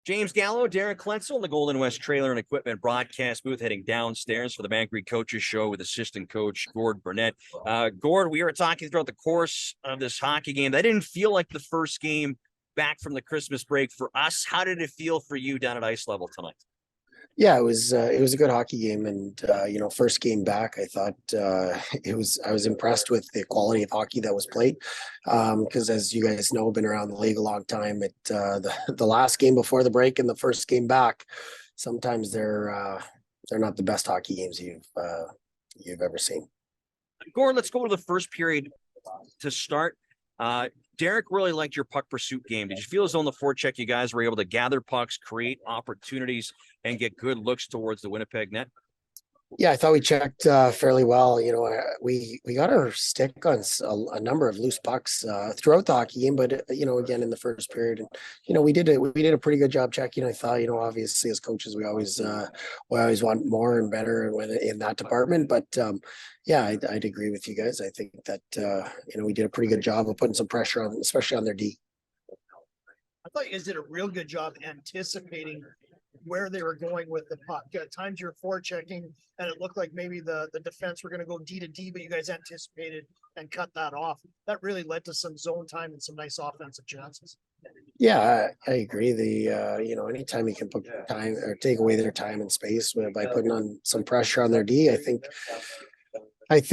James Gallo, Derek Kletzel in the Golden West Trailer and Equipment broadcast booth, heading downstairs for the Bankery Coaches Show with assistant coach Gord Burnett. Gord, we were talking throughout the course of this hockey game. That didn't feel like the first game back from the Christmas break for us. How did it feel for you down at ice level tonight? Yeah, it was a good hockey game, and first game back, I thought I was impressed with the quality of hockey that was played. Because as you guys know, been around the league a long time. The last game before the break and the first game back, sometimes they're not the best hockey games you've ever seen. Gord, let's go to the first period to start. Derek really liked your puck pursuit game. Did you feel as though on the forecheck you guys were able to gather pucks, create opportunities, and get good looks towards the Winnipeg net? Yeah, I thought we checked fairly well. We got our stick on a number of loose pucks throughout the hockey game, but again in the first period, and we did a pretty good job checking. I thought, obviously as coaches, we always want more and better in that department. But yeah, I'd agree with you guys. I think that we did a pretty good job of putting some pressure on, especially on their D. I thought you guys did a real good job anticipating where they were going with the puck. At times you're forechecking, and it looked like maybe the defense were going to go D to D, but you guys anticipated and cut that off. That really led to some zone time and some nice offensive chances. Yeah, I agree. Anytime you can put time or take away their time and space by putting on some pressure on their D, I think it's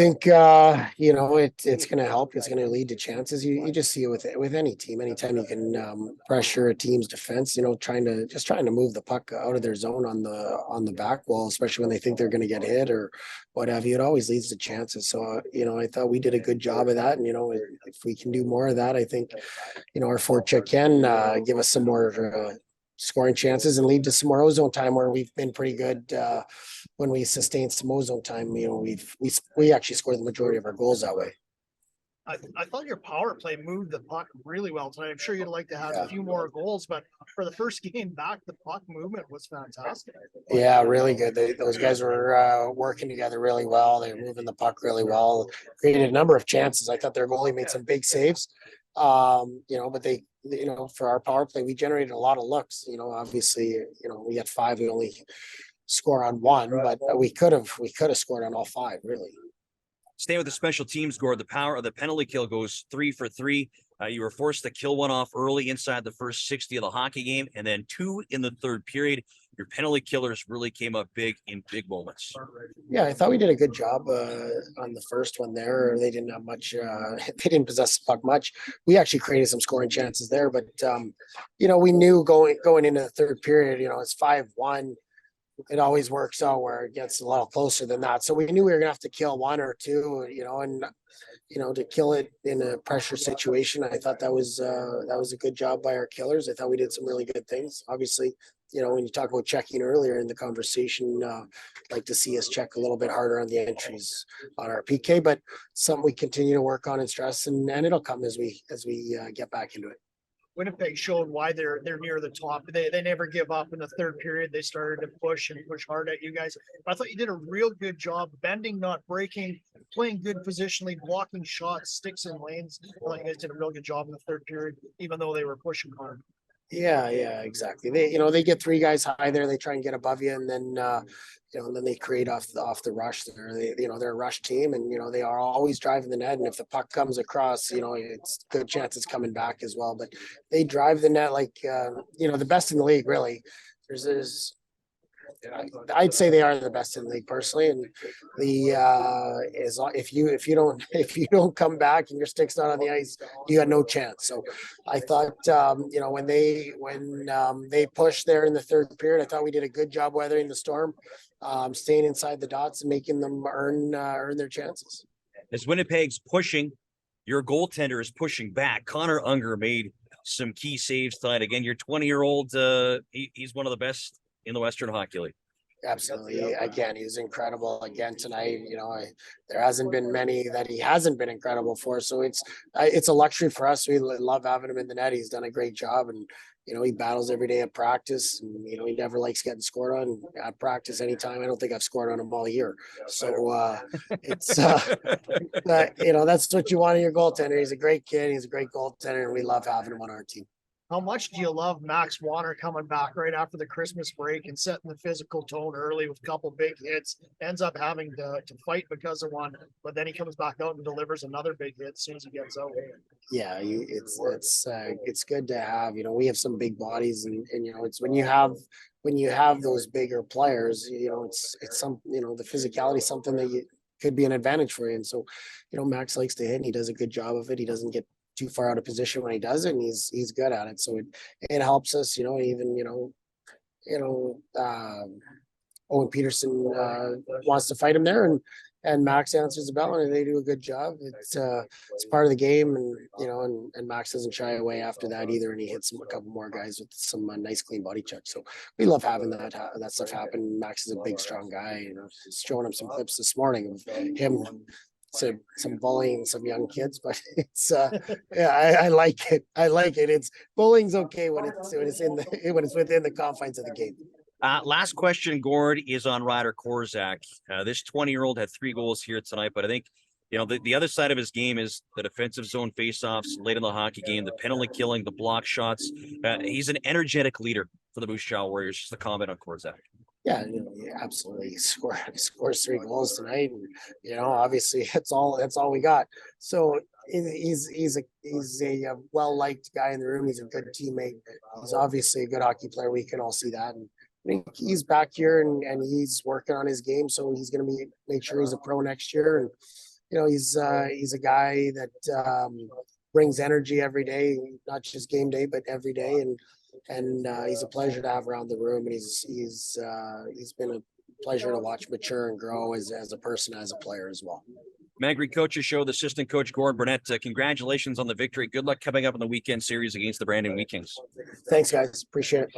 going to help. It's going to lead to chances. You just see it with any team. Anytime you can pressure a team's defense, trying to move the puck out of their zone on the back wall, especially when they think they're going to get hit or what have you. It always leads to chances. So I thought we did a good job of that. And if we can do more of that, I think our forecheck can give us some more scoring chances and lead to some more ozone time, where we've been pretty good when we sustain some ozone time. We actually scored the majority of our goals that way. I thought your power play moved the puck really well tonight. I'm sure you'd like to have a few more goals, but for the first game back, the puck movement was fantastic. Yeah, really good. Those guys were working together really well. They were moving the puck really well, created a number of chances. I thought their goalie made some big saves. But they, for our power play, we generated a lot of looks. Obviously, we had 5, we only score on 1, but we could have scored on all 5, really. Staying with the special teams, Gord, the power of the penalty kill goes 3 for 3. You were forced to kill one off early inside the first 60 of the hockey game, and then 2 in the third period. Your penalty killers really came up big in big moments. Yeah, I thought we did a good job on the first one there. They didn't have much. They didn't possess the puck much. We actually created some scoring chances there, but we knew going into the third period, it's 5-1. It always works out where it gets a little closer than that. So we knew we were gonna have to kill 1 or 2, and to kill it in a pressure situation. I thought that was a good job by our killers. I thought we did some really good things. Obviously, when you talk about checking earlier in the conversation, like to see us check a little bit harder on the entries on our PK, but something we continue to work on and stress, and it'll come as we get back into it. Winnipeg showed why they're near the top. They never give up in the third period. They started to push hard at you guys. I thought you did a real good job bending, not breaking, playing good positionally, blocking shots, sticks in lanes. I thought you guys did a real good job in the third period, even though they were pushing hard. Yeah, exactly. They get 3 guys high there. They try and get above you, and then and then they create off the rush. They're a rush team, and they are always driving the net. And if the puck comes across, it's good chance it's coming back as well. But they drive the net like the best in the league, really. There's I'd say they are the best in the league personally, and if you don't come back and your stick's not on the ice, you got no chance. So I thought when they pushed there in the third period, I thought we did a good job weathering the storm, staying inside the dots and making them earn their chances. As Winnipeg's pushing, your goaltender is pushing back. Connor Unger made some key saves tonight. Again, your 20-year-old, he's one of the best in the Western Hockey League. Absolutely. Again, he was incredible again tonight. There hasn't been many that he hasn't been incredible for. So it's a luxury for us. We love having him in the net. He's done a great job, and he battles every day at practice, and he never likes getting scored on at practice anytime. I don't think I've scored on him all year. So it's that's what you want in your goaltender. He's a great kid. He's a great goaltender, and we love having him on our team. How much do you love Max Warner coming back right after the Christmas break and setting the physical tone early with a couple big hits, ends up having to fight because of one, but then he comes back out and delivers another big hit as soon as he gets out. Yeah, it's good to have, we have some big bodies, and it's when you have those bigger players, it's some, the physicality is something that could be an advantage for you. And so, Max likes to hit and he does a good job of it. He doesn't get too far out of position when he does it, and he's good at it. So it helps us, even, Owen Peterson wants to fight him there, and Max answers the bell and they do a good job. It's part of the game, and and Max doesn't shy away after that either, and he hits a couple more guys with some nice clean body checks. So we love having that stuff happen. Max is a big, strong guy. Showing him some clips this morning of him some bullying some young kids, but it's yeah, I like it. It's bullying's okay when it's within the confines of the game. Last question, Gord, is on Ryder Korzak. This 20-year-old had 3 goals here tonight, but I think, the other side of his game is the defensive zone faceoffs late in the hockey game, the penalty killing, the block shots. He's an energetic leader for the Moose Jaw Warriors. Just a comment on Korzak. Yeah, absolutely. He scores 3 goals tonight, and obviously that's all we got. So he's a well-liked guy in the room. He's a good teammate. He's obviously a good hockey player. We can all see that. And I think he's back here and he's working on his game. So he's going to make sure he's a pro next year. And he's a guy that brings energy every day, not just game day, but every day. And he's a pleasure to have around the room. And he's been a pleasure to watch mature and grow as a person, as a player as well. Magri Coaches Show, the assistant coach, Gord Burnett. Congratulations on the victory. Good luck coming up in the weekend series against the Brandon Wheat Kings. Thanks, guys. Appreciate it.